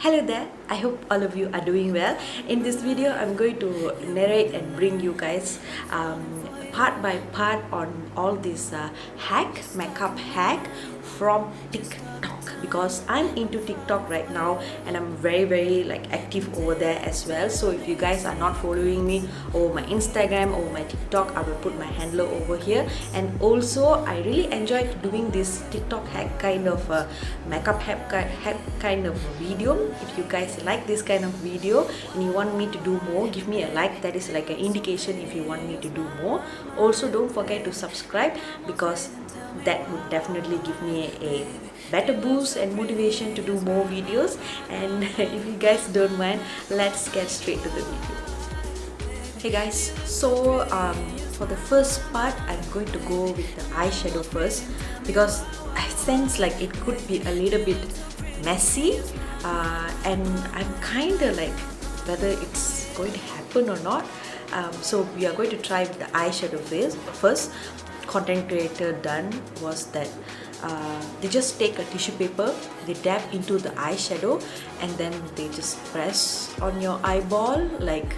Hello there, I hope all of you are doing well. In this video, I'm going to narrate and bring you guys part by part on all this makeup hack from TikTok, because I'm into TikTok right now and I'm very like active over there as well. So if you guys are not following me over my Instagram or my TikTok, I will put my handle over here. And also I really enjoy doing this TikTok hack kind of makeup hack kind of video. If you guys like this kind of video and you want me to do more, give me a like. That is like an indication if you want me to do more. Also, don't forget to subscribe, because that would definitely give me a better boost and motivation to do more videos. And if you guys don't mind, let's get straight to the video. Hey guys, so for the first part, I'm going to go with the eyeshadow first, because I sense like it could be a little bit messy, and I'm kind of like whether it's going to happen or not. So we are going to try with the eyeshadow first. Content creator done was that they just take a tissue paper, they dab into the eyeshadow, and then they just press on your eyeball. Like,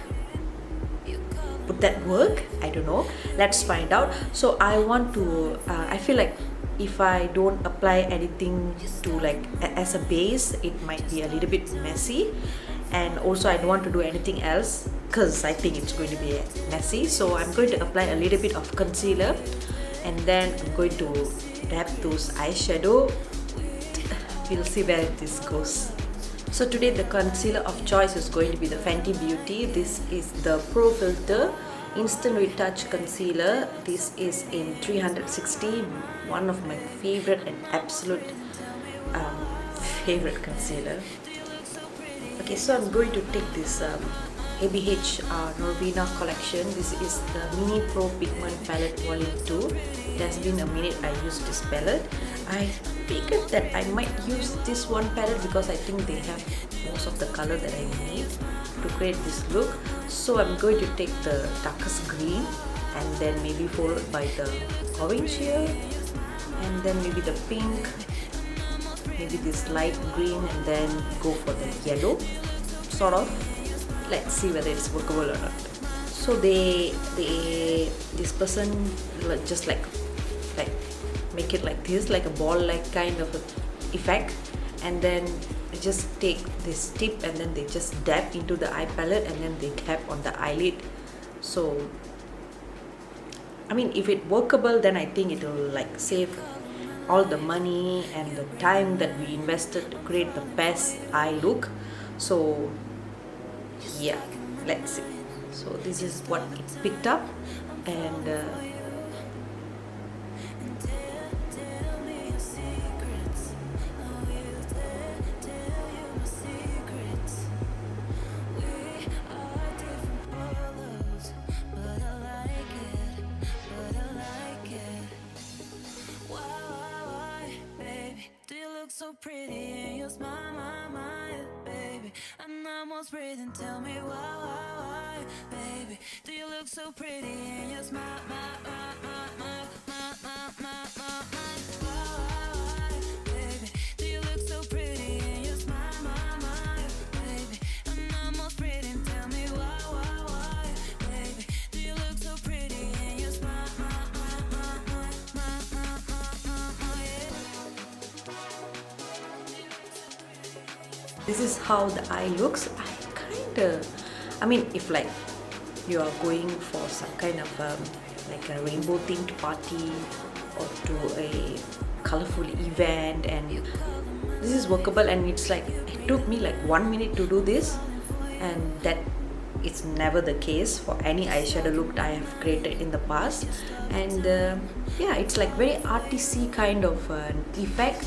would that work? I don't know, let's find out. So I want to I feel like if I don't apply anything to like as a base, it might be a little bit messy. And also I don't want to do anything else because I think it's going to be messy. So I'm going to apply a little bit of concealer, and then I'm going to dab those eyeshadow. We'll see where this goes. So today the concealer of choice is going to be the Fenty Beauty. This is the Pro Filter Instant Retouch Concealer. This is in 360, one of my favorite and absolute favorite concealer. Okay, so I'm going to take this ABH Norvina collection. This is the Mini Pro Pigment Palette Volume 2. It has been a minute I used this palette. I figured that I might use this one palette because I think they have most of the color that I need to create this look. So I'm going to take the darkest green, and then maybe followed by the orange here, and then maybe the pink, maybe this light green, and then go for the yellow sort of. Let's see whether it's workable or not. So this person just like make it like this, like a ball like kind of effect, and then they just take this tip and then they just dab into the eye palette, and then they tap on the eyelid. So I mean, if it workable, then I think it will like save all the money and the time that we invested to create the best eye look. So yeah, let's see. So this is what it picked up, and so pretty and you smile, baby. I'm almost breathing, tell me why, baby. Do you look so pretty and you smile, baby. Do you look so pretty and you smile, baby. I'm almost breathing, tell me why, baby. Do you look so pretty and you smile, this is how the eye looks. I mean, if like you are going for some kind of like a rainbow themed party or to a colorful event, and this is workable. And it's like it took me like 1 minute to do this, and that it's never the case for any eyeshadow look I have created in the past. And yeah, it's like very artisty kind of effect.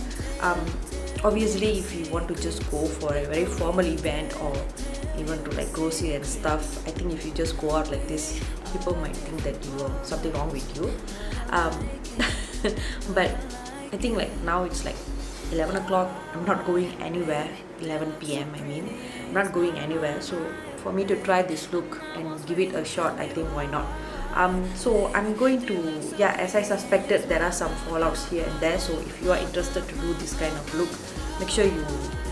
Obviously, if you want to just go for a very formal event or even to like grocery and stuff, I think if you just go out like this, people might think that you are something wrong with you. But I think like now it's like 11 o'clock. I'm not going anywhere. 11 p.m. I mean, I'm not going anywhere. So for me to try this look and give it a shot, I think why not. So I'm going to, yeah, as I suspected, there are some fallouts here and there. So if you are interested to do this kind of look, make sure you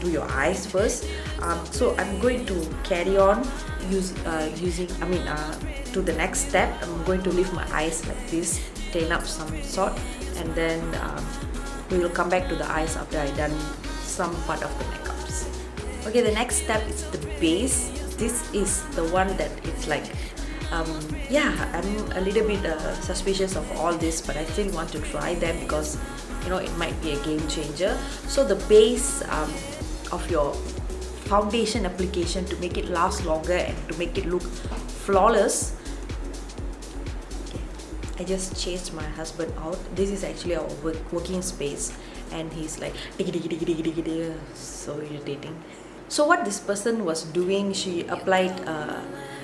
do your eyes first. So I'm going to carry on to the next step. I'm going to leave my eyes like this, tan up some sort, and then we will come back to the eyes after I done some part of the makeups. Okay, the next step is the base. This is the one that it's like yeah, I'm a little bit suspicious of all this, but I still want to try them because you know it might be a game changer. So the base of your foundation application, to make it last longer and to make it look flawless, I just chased my husband out. This is actually our working space, and he's like so irritating. So what this person was doing, she applied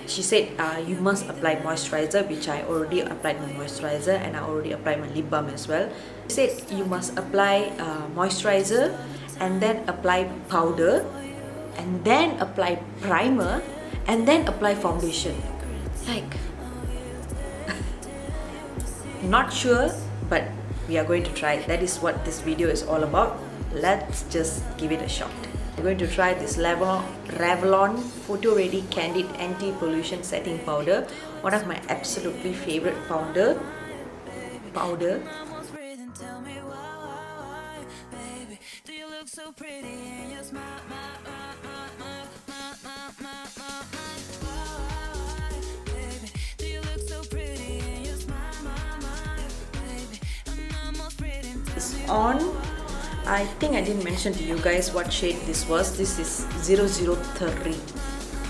she said you must apply moisturizer, which I already applied my moisturizer, and I already applied my lip balm as well. She said you must apply moisturizer and then apply powder and then apply primer and then apply foundation. Like not sure, but we are going to try. That is what this video is all about. Let's just give it a shot. We're going to try this Revlon Photo Ready Candid Anti-Pollution Setting Powder, one of my absolutely favorite powder. Almost breathing, tell me why, baby, do you look so pretty in your smile, baby, do you look so pretty in your smile, baby, I'm almost breathing, It's on. I think I didn't mention to you guys what shade this was. This is 003.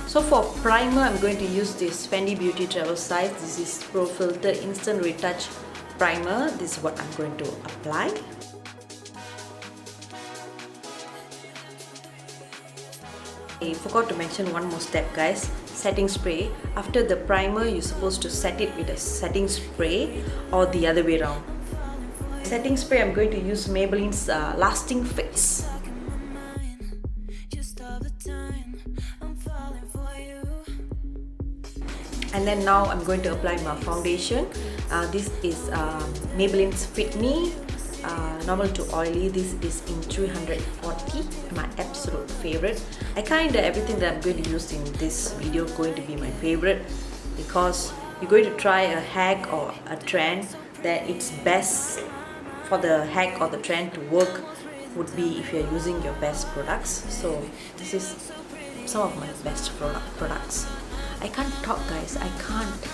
So for primer, I'm going to use this Fenty Beauty Travel Size. This is Pro Filter Instant Retouch Primer. This is what I'm going to apply. I forgot to mention one more step, guys. Setting spray. After the primer, you're supposed to set it with a setting spray or the other way around. Setting spray, I'm going to use Maybelline's Lasting Fix. just all the time, I'm falling for you. And then now I'm going to apply my foundation. This is Maybelline's Fit Me, normal to oily. This is in 340, my absolute favorite. I kinda everything that I'm going to use in this video going to be my favorite, because you're going to try a hack or a trend that it's best for the hack or the trend to work would be if you're using your best products. So this is some of my best products. I can't talk, guys. I can't.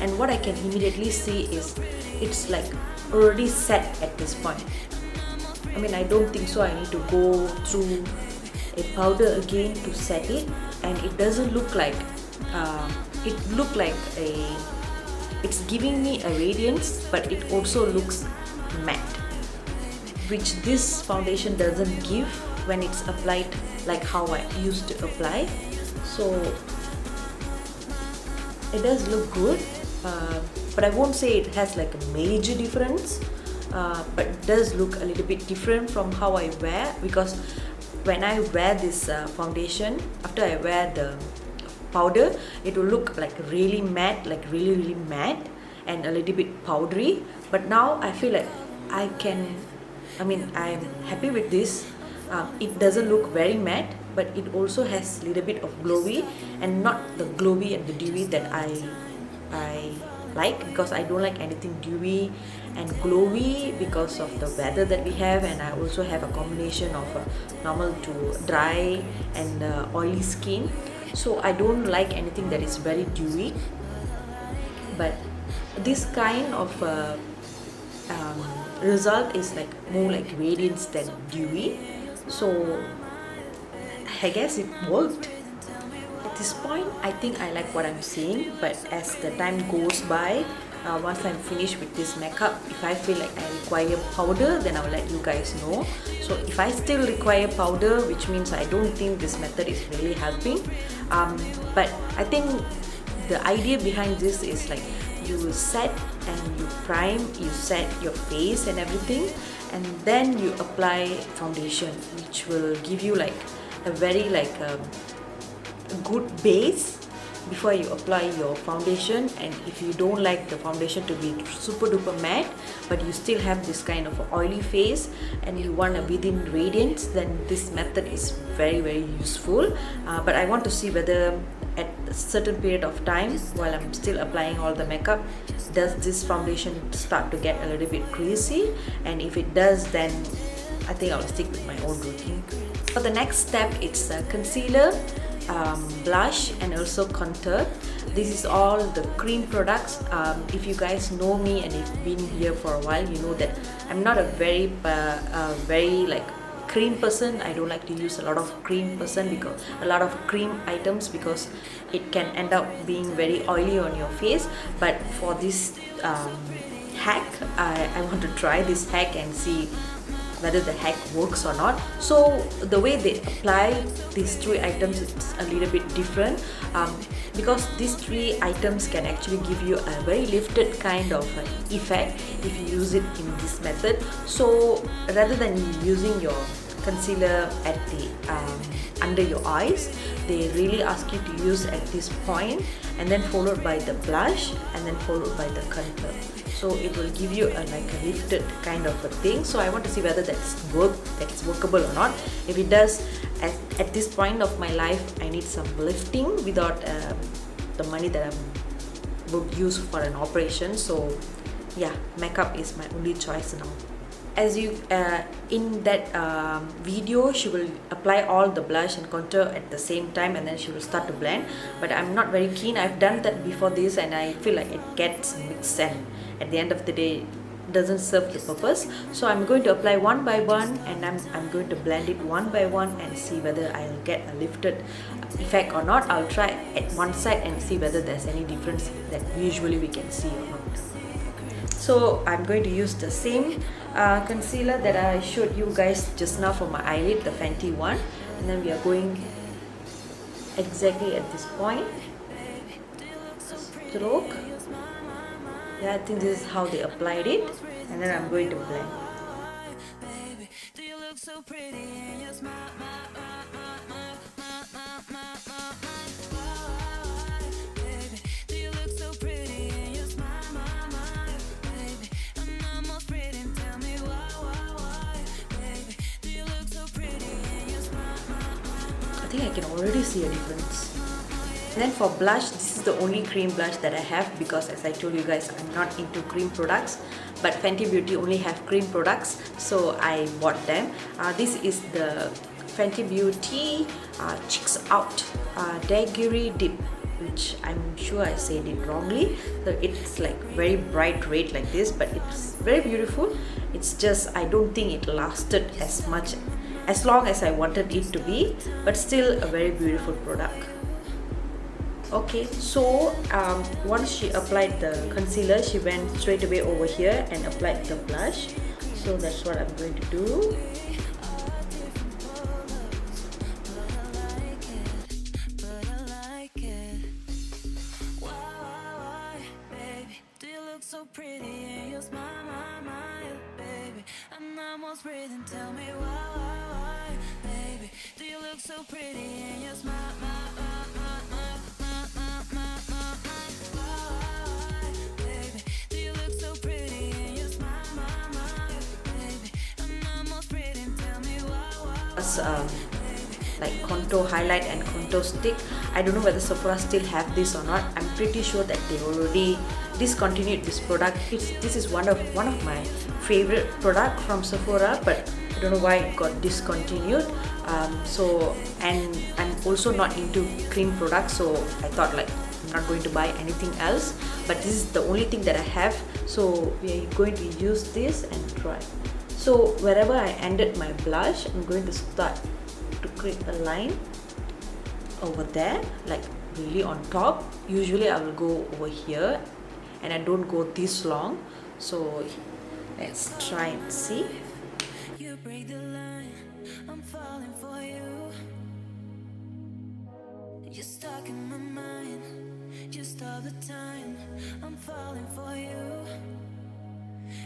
And what I can immediately see is it's like already set at this point. I mean, I don't think so I need to go through a powder again to set it, and it doesn't look like it's giving me a radiance, but it also looks matte, which this foundation doesn't give when it's applied like how I used to apply. So it does look good, but I won't say it has like a major difference, but it does look a little bit different from how I wear, because when I wear this foundation, after I wear the powder, it will look like really matte, like really matte and a little bit powdery. But now I feel like I'm happy with this. It doesn't look very matte, but it also has a little bit of glowy, and not the glowy and the dewy that I like, because I don't like anything dewy and glowy because of the weather that we have, and I also have a combination of normal to dry and oily skin. So I don't like anything that is very dewy, but this kind of result is like more like radiance than dewy. So I guess it worked. At this point, I think I like what I'm seeing, but as the time goes by, once I'm finished with this makeup, if I feel like I require powder, then I will let you guys know. So if I still require powder, which means I don't think this method is really helping, but I think the idea behind this is like you set and you prime, you set your face and everything, and then you apply foundation, which will give you like a very like a good base before you apply your foundation. And if you don't like the foundation to be super duper matte, but you still have this kind of oily face and you want a within radiance, then this method is very useful. But I want to see whether at a certain period of time while I'm still applying all the makeup, does this foundation start to get a little bit greasy, and if it does, then I think I'll stick with my own routine. For the next step, it's concealer, blush, and also contour. This is all the cream products. If you guys know me and you've been here for a while, you know that I'm not a very like cream person. I don't like to use a lot of cream items because it can end up being very oily on your face. But for this hack, I want to try this hack and see whether the hack works or not. So the way they apply these 3 items is a little bit different, because these 3 items can actually give you a very lifted kind of effect if you use it in this method. So rather than using your concealer at the under your eyes, they really ask you to use at this point, and then followed by the blush, and then followed by the contour. So it will give you like a lifted kind of a thing. So I want to see whether that's workable or not. If it does, at this point of my life, I need some lifting without the money that I would use for an operation. So yeah, makeup is my only choice now. As you in that video, she will apply all the blush and contour at the same time, and then she will start to blend. But I'm not very keen. I've done that before this, and I feel like it gets mixed, and at the end of the day doesn't serve the purpose. So I'm going to apply one by one, and I'm going to blend it one by one and see whether I'll get a lifted effect or not. I'll try at one side and see whether there's any difference that usually we can see or not. So I'm going to use the same concealer that I showed you guys just now for my eyelid, the Fenty one, and then we are going exactly at this point. Stroke. Yeah, I think this is how they applied it, and then I'm going to blend. I think I can already see a difference. And then for blush, this is the only cream blush that I have, because as I told you guys, I'm not into cream products, but Fenty Beauty only have cream products, so I bought them. This is the Fenty Beauty Cheeks Out Daiquiri Dip, which I'm sure I said it wrongly. So it's like very bright red like this, but it's very beautiful. It's just I don't think it lasted as long as I wanted it to be, but still a very beautiful product. Okay, so once she applied the concealer, she went straight away over here and applied the blush. So that's what I'm going to do. So pretty and you smile, baby. I'm almost breathing. Tell me why, baby. Do you look so pretty and you smile, baby. Do you look so pretty and you smile, baby. I'm almost breathing. Tell me why. Like contour highlight and contour stick. I don't know whether Sephora still have this or not. I'm pretty sure that they already discontinued this product. This is one of my favorite product from Sephora, but I don't know why it got discontinued. And I'm also not into cream products, so I thought like I'm not going to buy anything else, but this is the only thing that I have, so we are going to use this and try. So wherever I ended my blush, I'm going to start to create a line over there, like really on top. Usually I will go over here, and I don't go this long. So let's try and see. You break the line, I'm falling for you. You're stuck in my mind, just all the time. I'm falling for you.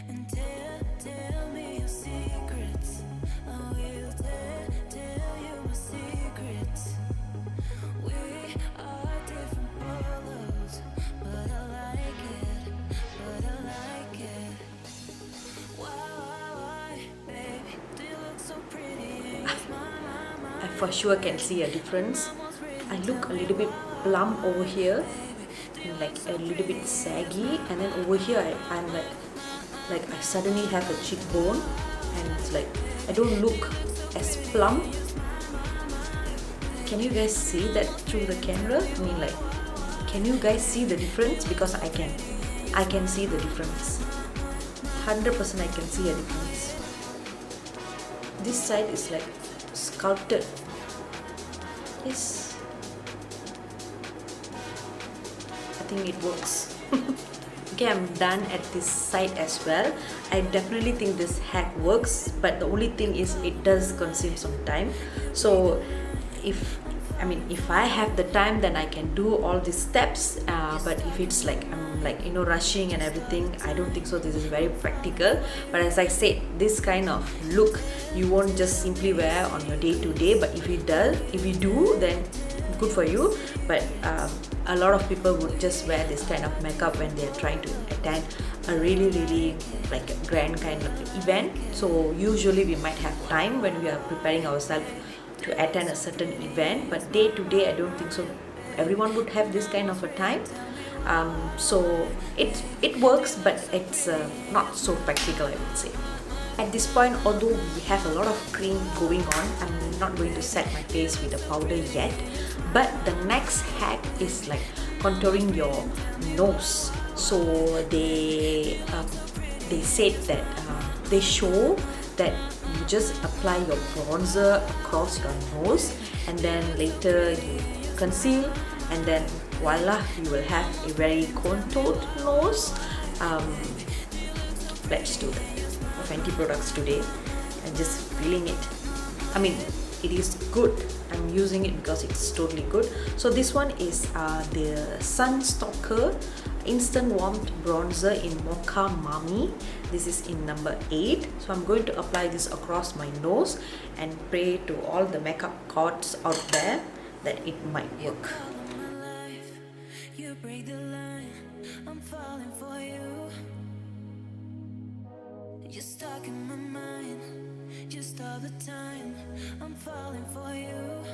And tell me your secrets. I will tell you my secrets. We are different. for sure can see a difference. I look a little bit plump over here, and like a little bit saggy, and then over here I'm like I suddenly have a cheekbone, and it's like I don't look as plump. Can you guys see that through the camera? I mean, like, can you guys see the difference? Because I can see the difference. 100% I can see a difference. This side is like sculpted. Yes, I think it works. Okay, I'm done at this side as well. I definitely think this hack works, but the only thing is it does consume some time. So if I have the time, then I can do all these steps, but if it's like I'm like, you know, rushing and everything, I don't think so this is very practical. But as I said, this kind of look you won't just simply wear on your day-to-day, but if you do, then good for you. But a lot of people would just wear this kind of makeup when they're trying to attend a really like a grand kind of event. So usually we might have time when we are preparing ourselves to attend a certain event, but day to day I don't think so everyone would have this kind of a time. So it works, but it's not so practical, I would say. At this point, although we have a lot of cream going on, I'm not going to set my face with a powder yet. But the next hack is like contouring your nose. So they said that they show that you just apply your bronzer across your nose, and then later you conceal, and then voila, you will have a very contoured nose. Let's do the Fenty products today and just feeling it. I mean, it is good. I'm using it because it's totally good. So this one is the Sunstalker Instant Warmth Bronzer in Mocha Mami. This is in number 8. So I'm going to apply this across my nose and pray to all the makeup gods out there that it might work. You break the line, I'm falling for you. You're stuck in my mind, just all the time. I'm falling for you.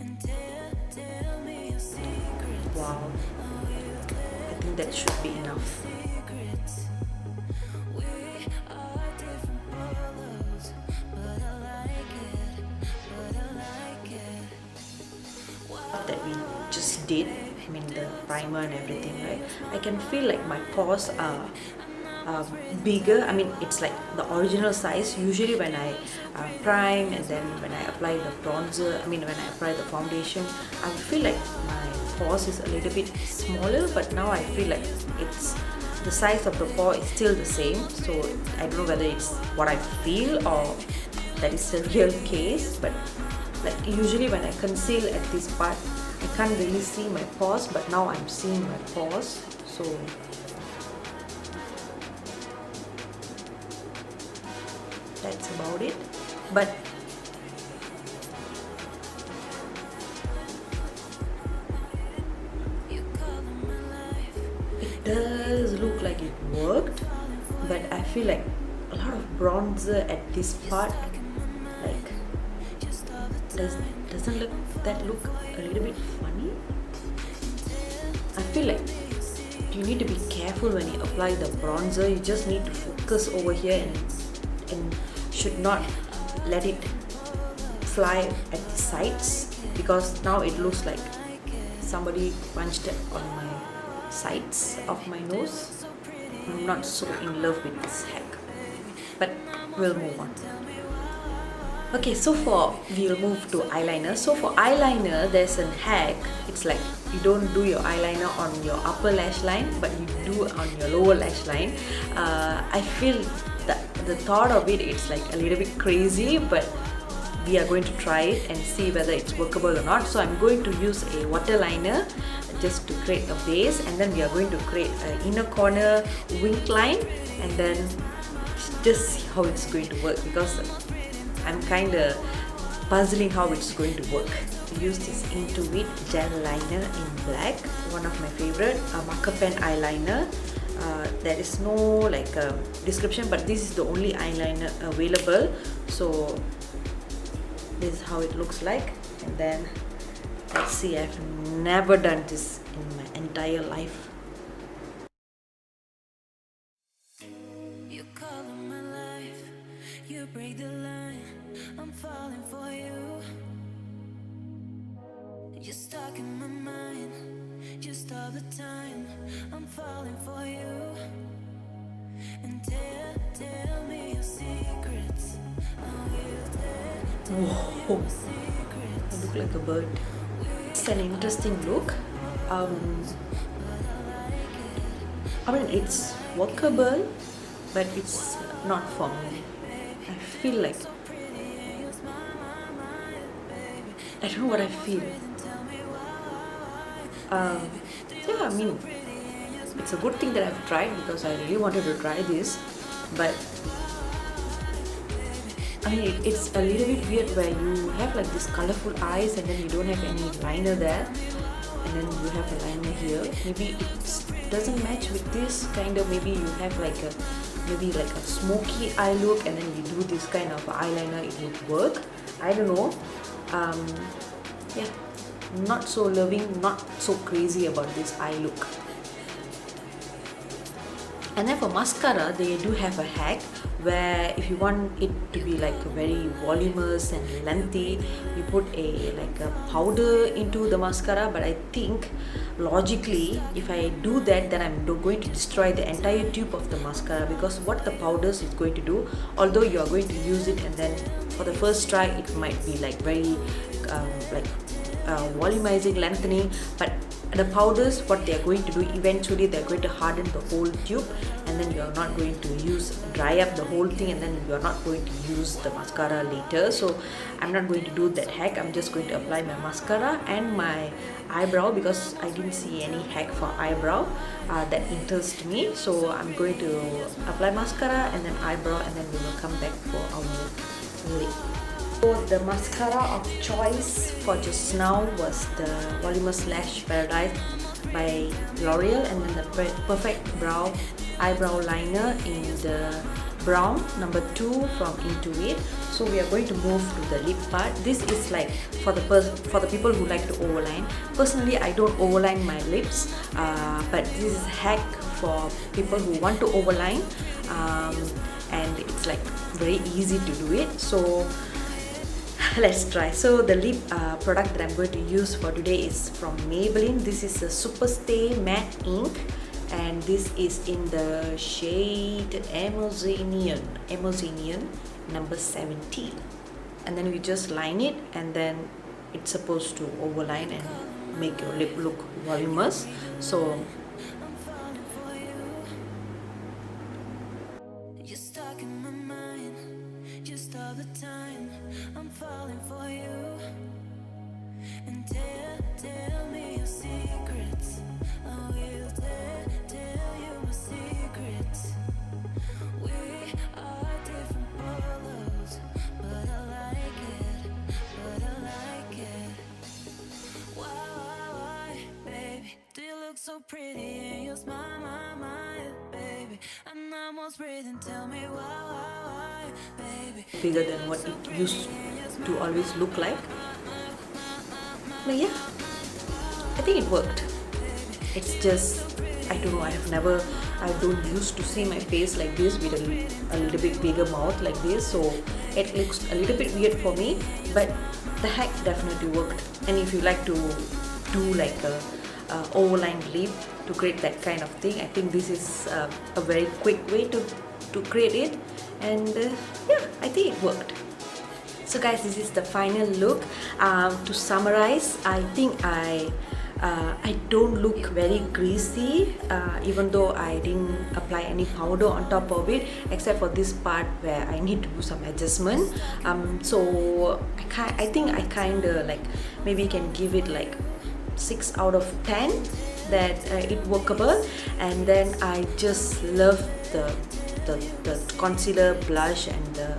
And tell me your secrets. Wow, I think that should be enough. We are different colors, but I like it. That we just did, I mean the primer and everything, right? I can feel like my pores are bigger. I mean, it's like the original size. Usually when I prime and then when I apply the bronzer, I mean when I apply the foundation, I feel like my pores is a little bit smaller, but now I feel like it's the size of the pore is still the same. So I don't know whether it's what I feel or that is the real case. But like usually when I conceal at this part, I can't really see my pores, but now I'm seeing my pores. So that's about it. But it does look like it worked, but I feel like a lot of bronzer at this part, like doesn't look a little bit funny. I feel like you need to be careful when you apply the bronzer. You just need to focus over here and should not let it fly at the sides, because now it looks like somebody punched on my sides of my nose. I'm not so in love with this hack, but we'll move on. Okay, so we'll move to eyeliner. So for eyeliner, there's a hack. It's like you don't do your eyeliner on your upper lash line, but you do on your lower lash line. I feel that the thought of it's like a little bit crazy, but we are going to try it and see whether it's workable or not. So I'm going to use a water liner just to create a base, and then we are going to create an inner corner wink line, and then just see how it's going to work, because I'm kind of puzzling how it's going to work. Use this Intuit gel liner in black, one of my favorite, a marker pen eyeliner. There is no like description, but this is the only eyeliner available. So This is how it looks like. And then let's see, I've never done this in my entire life. You color my life, you break the line. I'm falling for you. You're stuck in my mind, just all the time. I'm falling for you. And tell me your secrets. I will tell you Whoa, your secrets. I look like a bird. It's an interesting look. I mean, it's workable, but it's not for me. I feel like, I don't know what I feel. Yeah, I mean, it's a good thing that I've tried because I really wanted to try this, but I mean, it's a little bit weird where you have like these colorful eyes and then you don't have any liner there, and then you have a liner here. Maybe it doesn't match with this kind of, maybe you have like a smoky eye look and then you do this kind of eyeliner, it would work. I don't know. Yeah, not so loving, not so crazy about this eye look. And then for mascara, they do have a hack where if you want it to be like very voluminous and lengthy, you put a powder into the mascara. But I think logically, if I do that, then I'm going to destroy the entire tube of the mascara, because what the powders is going to do, although you are going to use it and then for the first try it might be like very volumizing, lengthening, but the powders, what they are going to do, eventually they're going to harden the whole tube, and then you're not going to dry up the whole thing, and then you're not going to use the mascara later. So I'm not going to do that hack. I'm just going to apply my mascara and my eyebrow, because I didn't see any hack for eyebrow that interests me. So I'm going to apply mascara and then eyebrow, and then we will come back for our lip. So the mascara of choice for just now was the Voluminous Lash Paradise by L'Oreal, and then the Perfect Brow Eyebrow Liner in the brown number 2 from Intuit. So we are going to move to the lip part. This is like for the people who like to overline. Personally, I don't overline my lips, but this is a hack for people who want to overline, and it's like very easy to do it. So let's try. So the lip product that I'm going to use for today is from Maybelline. This is a Superstay Matte Ink, and this is in the shade Amazonian number 17. And then we just line it, and then it's supposed to overline and make your lip look voluminous. So You're stuck in my mind, just all the time. I'm falling for you. And tell me your secrets. I will tell you my secrets. We are different colors, but I like it. Why, baby? Do you look so pretty and you smile my baby? I'm almost breathing. Tell me why, baby? bigger than what it used to always look like. But yeah, I think it worked. It's just, I don't know, I don't used to see my face like this with a little bit bigger mouth like this, so it looks a little bit weird for me, but the hack definitely worked. And if you like to do like a overline lip to create that kind of thing, I think this is a very quick way to create it, and yeah, I think it worked. So guys, this is the final look. To summarize, I think I don't look very greasy, even though I didn't apply any powder on top of it, except for this part where I need to do some adjustment. So I think I kind of like maybe can give it like 6 out of 10 that it workable. And then I just love the concealer, blush, and the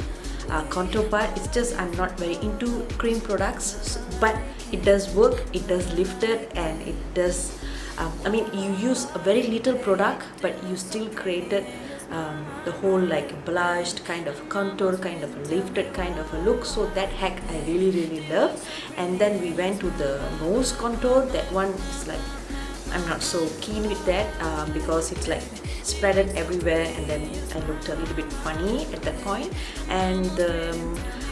contour part. It's just I'm not very into cream products, but it does work, it does lift it, and it does I mean, you use a very little product but you still created the whole like blushed kind of contour, kind of lifted kind of a look. So that hack I really love. And then we went to the nose contour. That one is like, I'm not so keen with that because it's like spreaded everywhere, and then I looked a little bit funny at that point. And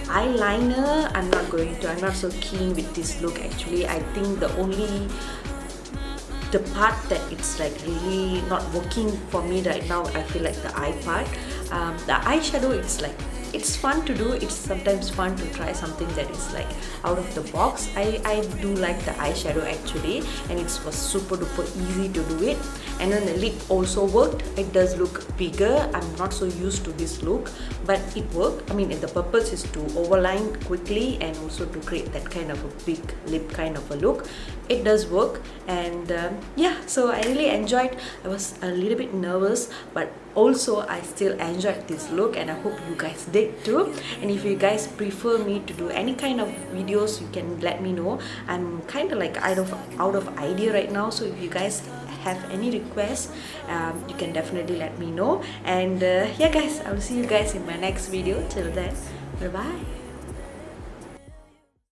eyeliner, I'm not so keen with this look actually. I think the part that it's like really not working for me right now, I feel like the eye part. The eyeshadow, it's fun to do. It's sometimes fun to try something that is like out of the box. I do like the eyeshadow actually, and it was super duper easy to do it. And then the lip also worked. It does look bigger. I'm not so used to this look, but it worked. I mean, the purpose is to overline quickly and also to create that kind of a big lip kind of a look. It does work. And yeah, so I really enjoyed. I was a little bit nervous, but also I still enjoyed this look, and I hope you guys did too. And if you guys prefer me to do any kind of videos, you can let me know. I'm kind of like out of idea right now, so if you guys have any requests, you can definitely let me know. And yeah guys, I will see you guys in my next video. Till then, bye bye.